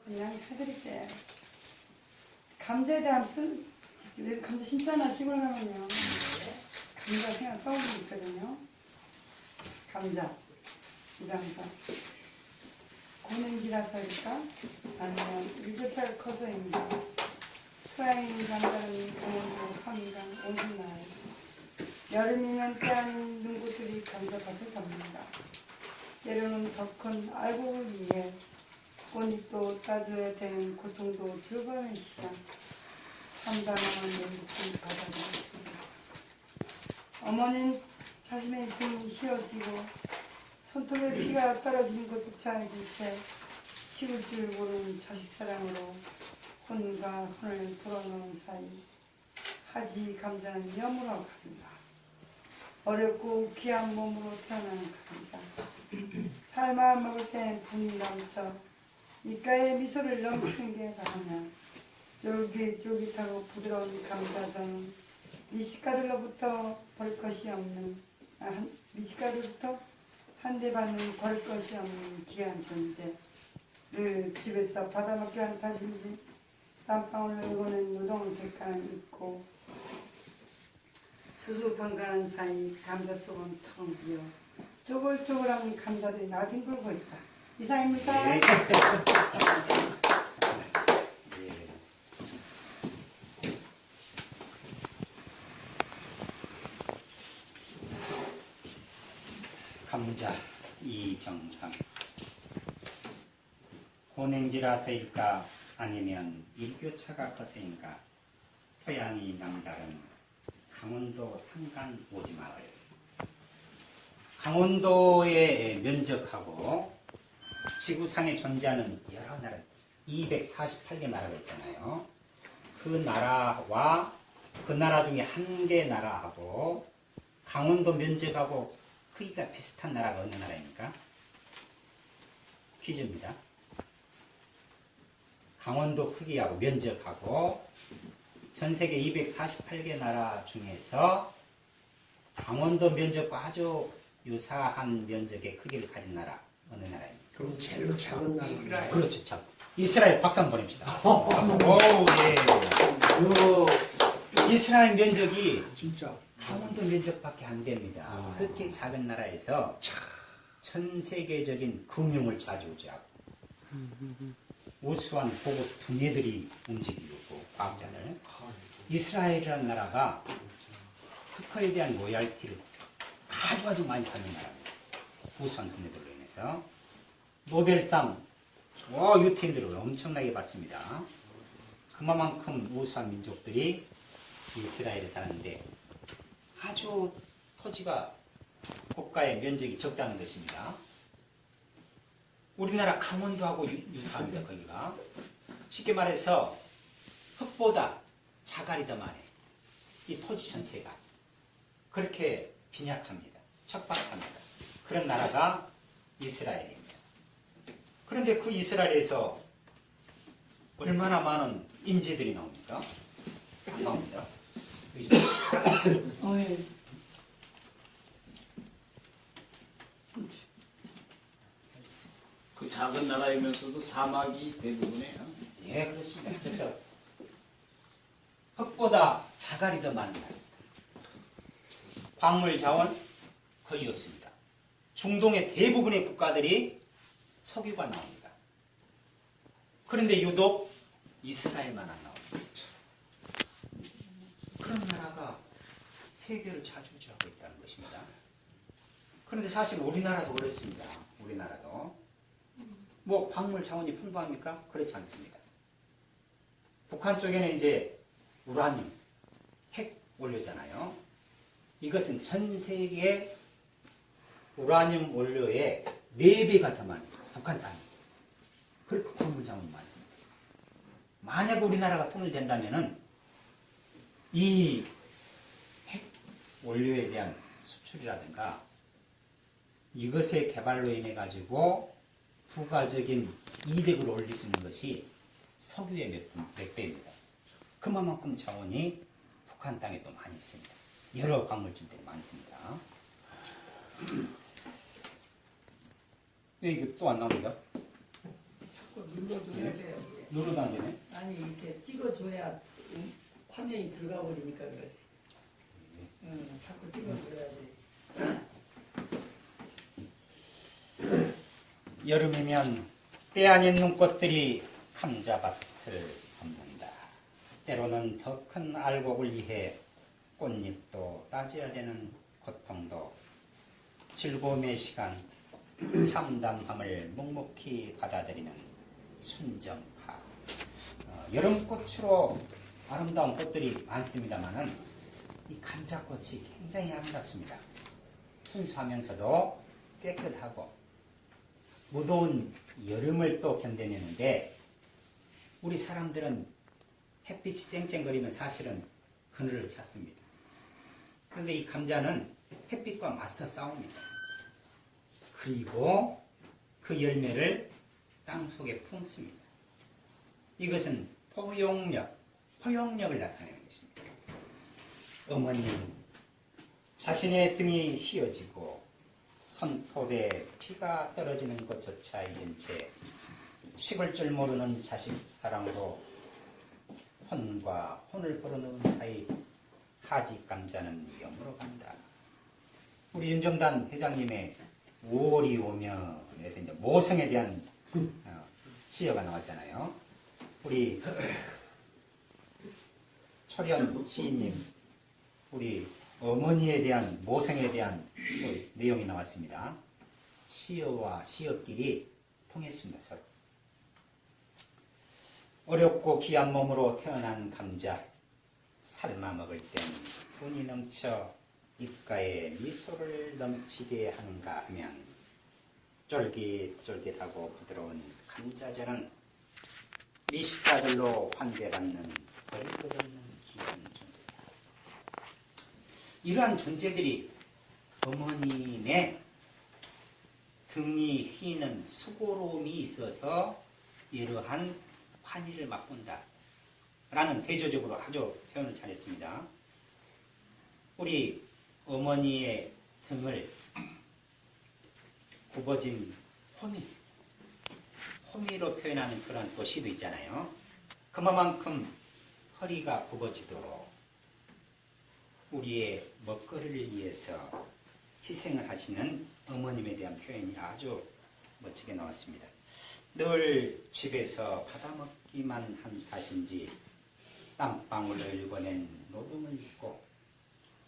그냥 해드릴게요. 감자에 대한 감자 심잖아. 시골 가면요. 감자 그냥 떠오르고 있거든요. 감자, 감자. 고냉지라서일까? 아니면 유교차가 커서입니다. 프라인 감자는 강원도 삼강 온순나라에 여름이면 때아닌 눈꽃들이 감자밭을 잡니다. 때로는 더 큰 알곡을 위해 꽃잎도 따줘야 되는 고통도 즐거운 시간. 참담한 연극을 받아들였습니다. 어머니는 자신의 등이 휘어지고 손톱에 피가 떨어지는 것조차 알기 채 식을 줄 모르는 자식 사랑으로 혼과 혼을 불어넣은 사이 하지 감자는 여물어 갑니다. 어렵고 귀한 몸으로 태어나는 감자. 삶아 먹을 땐 분이 넘쳐 입가에 미소를 넘치는 게 바라며 쫄깃쫄깃하고 부드러운 감자전 미식가들로부터 벌 것이 없는 미식가들부터 한 대 받는 벌 것이 없는 귀한 존재. 늘 집에서 받아먹기 한 탓인지 땀방울 흘고는 무더운 대가는 있고 수수방가는 사이 감자 속은 텅 비어 쪼글쪼글한 감자들이 나뒹굴고 있다. 이상입니다. 네. 감자 이정상 고냉지라서일까 아니면 일교차가 커서인가 토양이 남다른 강원도 산간 오지마을. 강원도에 면적하고 지구상에 존재하는 여러 나라 248개 나라가 있잖아요. 그 나라와 그 나라 중에 한 개 나라하고 강원도 면적하고 크기가 비슷한 나라가 어느 나라입니까? 퀴즈입니다. 강원도 크기하고 면적하고 전 세계 248개 나라 중에서 강원도 면적과 아주 유사한 면적의 크기를 가진 나라 어느 나라입니까? 그럼 제일 작은 나라. 이스라엘. 그렇죠. 참. 이스라엘 박수 한번 보냅시다. 박수. 오, 예. 이스라엘 면적이 진짜 강원도 면적밖에 안 됩니다. 그렇게 작은 나라에서 전 세계적인 금융을 좌지우지하고 우수한 고급 두뇌들이 움직이고 과학자들. 이스라엘이라는 나라가 특허에 대한 로얄티를 아주 많이 받는 나라입니다. 우수한 두뇌들로 인해서 노벨상 유태인들을 엄청나게 받습니다. 그만큼 우수한 민족들이 이스라엘에 사는데 아주 토지가 고가의 면적이 적다는 것입니다. 우리나라 강원도하고 유사합니다. 거기가 쉽게 말해서 흙보다 자갈이 더 많아요. 이 토지 전체가 그렇게 빈약합니다. 척박합니다. 그런 나라가 이스라엘입니다. 그런데 그 이스라엘에서 얼마나 많은 인재들이 나옵니까? 안 나옵니다. 그 작은 나라이면서도 사막이 대부분이에요. 예, 그렇습니다. 그래서 흙보다 자갈이 더 많은 나라입니다. 광물 자원 거의 없습니다. 중동의 대부분의 국가들이 석유가 나옵니다. 그런데 유독 이스라엘만 안 나옵니다. 그런 나라가 세계를 자주지하고 있다는 것입니다. 그런데 사실 우리나라도 그렇습니다. 우리나라도 뭐 광물 자원이 풍부합니까? 그렇지 않습니다. 북한 쪽에는 이제 우라늄, 핵 원료잖아요. 이것은 전 세계 우라늄 원료의 4배가 더 많습니다. 북한 땅이. 그렇게 광물 자원이 많습니다. 만약 우리나라가 통일된다면은 이 핵 원료에 대한 수출이라든가 이것의 개발로 인해 가지고 부가적인 이득을 올릴 수 있는 것이 석유의 몇 배입니다. 그만큼 자원이 북한 땅에 또 많이 있습니다. 여러 광물질들이 많습니다. 왜 이게 또 안 나옵니까? 자꾸 눌러줘야 돼요. 이게. 누르도 안 되네. 아니 이렇게 찍어줘야 화면이 들어가 버리니까 그러지. 응, 자꾸 찍어줘야지. 여름이면 때 아닌 눈꽃들이 감자밭을 덮는다. 때로는 더 큰 알곡을 위해 꽃잎도 따져야 되는 고통도 즐거움의 시간, 참담함을 묵묵히 받아들이는 순정파. 여름꽃으로 아름다운 꽃들이 많습니다만은 이 감자꽃이 굉장히 아름답습니다. 순수하면서도 깨끗하고 무더운 여름을 또 견뎌내는데 우리 사람들은 햇빛이 쨍쨍거리면 사실은 그늘을 찾습니다. 그런데 이 감자는 햇빛과 맞서 싸웁니다. 그리고 그 열매를 땅 속에 품습니다. 이것은 포용력을 나타내는 것입니다. 어머니는 자신의 등이 휘어지고 손톱에 피가 떨어지는 것조차 잊은 채 식을 줄 모르는 자식 사랑으로 혼과 혼을 벌어놓은 사이 하지 감자는 영으로 간다. 우리 윤정단 회장님의 5월이 오면에서 이제 모성에 대한 시어가 나왔잖아요. 우리 철현 시인님, 우리 어머니에 대한 모성에 대한 내용이 나왔습니다. 시어와 시어끼리 통했습니다. 서로. 어렵고 귀한 몸으로 태어난 감자, 삶아 먹을 땐 분이 넘쳐 입가에 미소를 넘치게 하는가 하면 쫄깃쫄깃하고 부드러운 감자전은 미식가들로 환대받는 버리고없는 귀한 존재다. 이러한 존재들이 어머님의 등이 휘는 수고로움이 있어서 이러한 환희를 맛본다 라는 대조적으로 아주 표현을 잘했습니다. 우리 어머니의 등을 굽어진 호미로 표현하는 그런 또 시도 있잖아요. 그만큼 허리가 굽어지도록 우리의 먹거리를 위해서 희생을 하시는 어머님에 대한 표현이 아주 멋지게 나왔습니다. 늘 집에서 받아먹기만 한 탓인지 땀방울을 읽어낸 노동을 잊고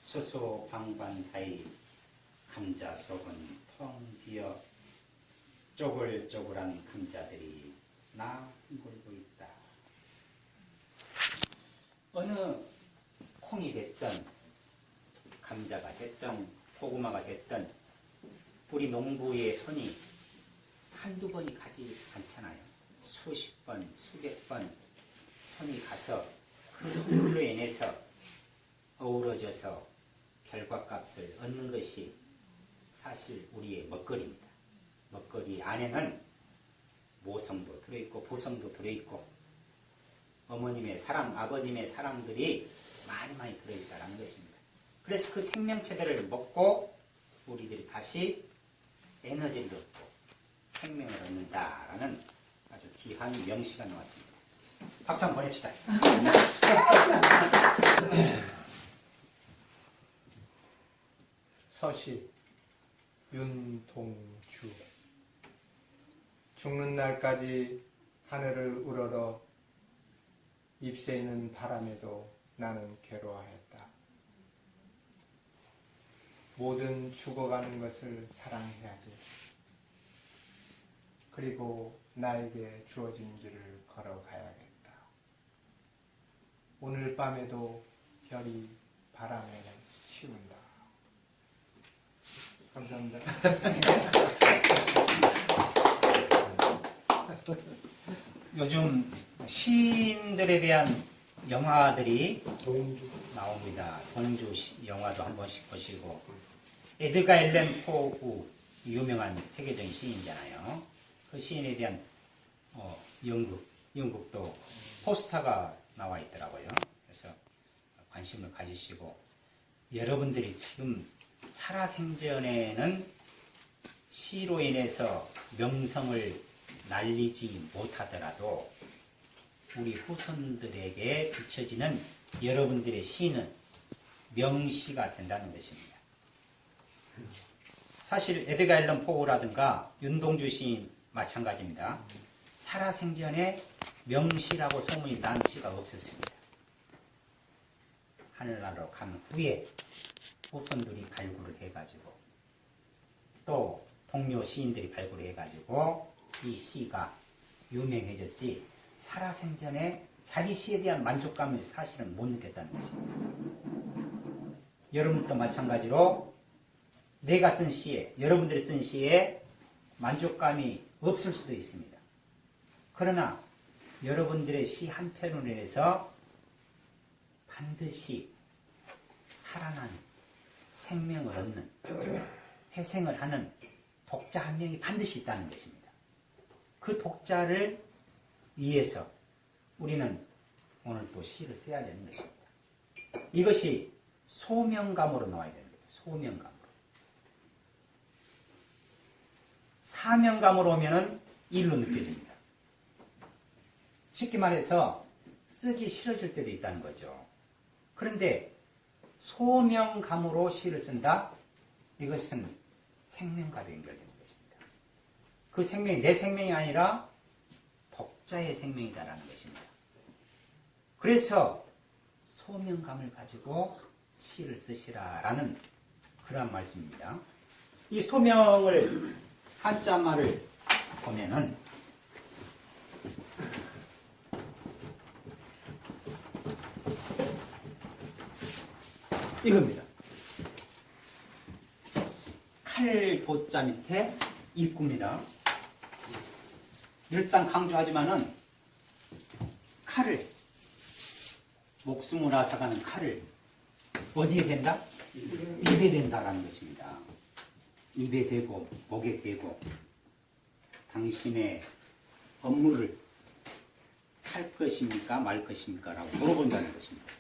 수소방관 사이 감자 속은 텅 비어 쪼글쪼글한 감자들이 나뒹굴고 있다. 어느 콩이 됐든 감자가 됐든 고구마가 됐든 우리 농부의 손이 한두 번이 가지 않잖아요. 수십 번, 수백 번 손이 가서 그 손들로 인해서 어우러져서 결과값을 얻는 것이 사실 우리의 먹거리입니다. 먹거리 안에는 모성도 들어있고 보성도 들어있고 어머님의 사랑, 아버님의 사랑들이 많이 들어있다는 것입니다. 그래서 그 생명체들을 먹고 우리들이 다시 에너지를 얻고 생명을 얻는다라는 아주 귀한 명시가 나왔습니다. 박수 한번 보냅시다. 서시 윤동주. 죽는 날까지 하늘을 우러러 잎새이는 바람에도 나는 괴로워했다. 모든 죽어가는 것을 사랑해야지. 그리고 나에게 주어진 길을 걸어가야겠다. 오늘 밤에도 별이 바람에 스치운다. 감사합니다. 요즘 시인들에 대한 영화들이 동주. 나옵니다. 동주 영화도 한 번씩 보시고 에드가 앨런 포우 유명한 세계적인 시인이잖아요. 그 시인에 대한 연극도 포스터가 나와 있더라고요. 그래서 관심을 가지시고 여러분들이 지금 살아생전에는 시로 인해서 명성을 날리지 못하더라도 우리 후손들에게 비춰지는 여러분들의 시는 명시가 된다는 것입니다. 사실 에드가 앨런 포우라든가 윤동주 시인 마찬가지입니다. 살아생전에 명시라고 소문이 난 시가 없었습니다. 하늘나라로 간 후에 후손들이 발굴을 해가지고 또 동료 시인들이 발굴을 해가지고 이 시가 유명해졌지 살아생전에 자기 시에 대한 만족감을 사실은 못 느꼈다는 것입니다. 여러분도 마찬가지로 내가 쓴 시에, 여러분들이 쓴 시에 만족감이 없을 수도 있습니다. 그러나 여러분들의 시 한 편으로 인해서 반드시 살아나는 생명을 얻는 회생을 하는 독자 한 명이 반드시 있다는 것입니다. 그 독자를 위해서 우리는 오늘 또 시를 써야 되는 것입니다. 이것이 소명감으로 나와야 됩니다. 소명감으로. 사명감으로 오면은 일로 느껴집니다. 쉽게 말해서 쓰기 싫어질 때도 있다는 거죠. 그런데 소명감으로 시를 쓴다? 이것은 생명과도 연결되는 것입니다. 그 생명이 내 생명이 아니라 독자의 생명이다라는 것입니다. 그래서 소명감을 가지고 시를 쓰시라라는 그런 말씀입니다. 이 소명을 한자말을 보면은 이겁니다. 칼도자 밑에 입구입니다. 늘상 강조하지만은 칼을 목숨을 앗아가는 칼을 어디에 댄다? 입에 댄다라는 것입니다. 입에 대고 목에 대고 당신의 업무를 할 것입니까 말 것입니까 라고 물어본다는 것입니다.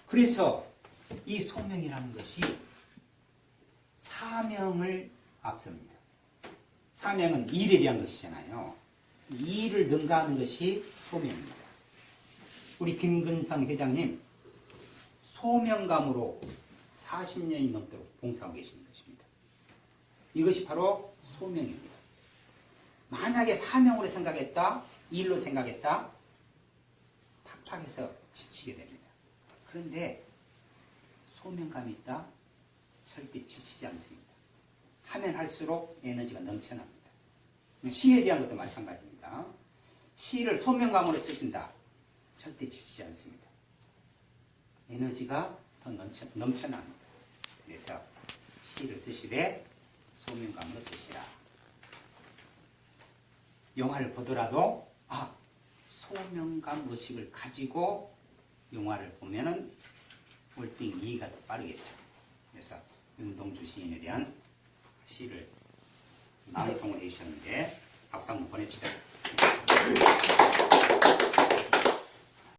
그래서 이 소명이라는 것이 사명을 앞섭니다. 사명은 일에 대한 것이잖아요. 이 일을 능가하는 것이 소명입니다. 우리 김근상 회장님 소명감으로 40년이 넘도록 봉사하고 계시는 것입니다. 이것이 바로 소명입니다. 만약에 사명으로 생각했다, 일로 생각했다, 팍팍해서 지치게 됩니다. 그런데 소명감이 있다, 절대 지치지 않습니다. 하면 할수록 에너지가 넘쳐납니다. 시에 대한 것도 마찬가지입니다. 시를 소명감으로 쓰신다, 절대 지치지 않습니다. 에너지가 더 넘쳐납니다. 그래서 시를 쓰시되 소명감으로 쓰시라. 영화를 보더라도 소명감 의식을 가지고 영화를 보면은 월등 이해가 더 빠르겠죠. 그래서 윤동주 시인에 대한 시를 낭송을 해주셨는데 박수 한번 보냅시다.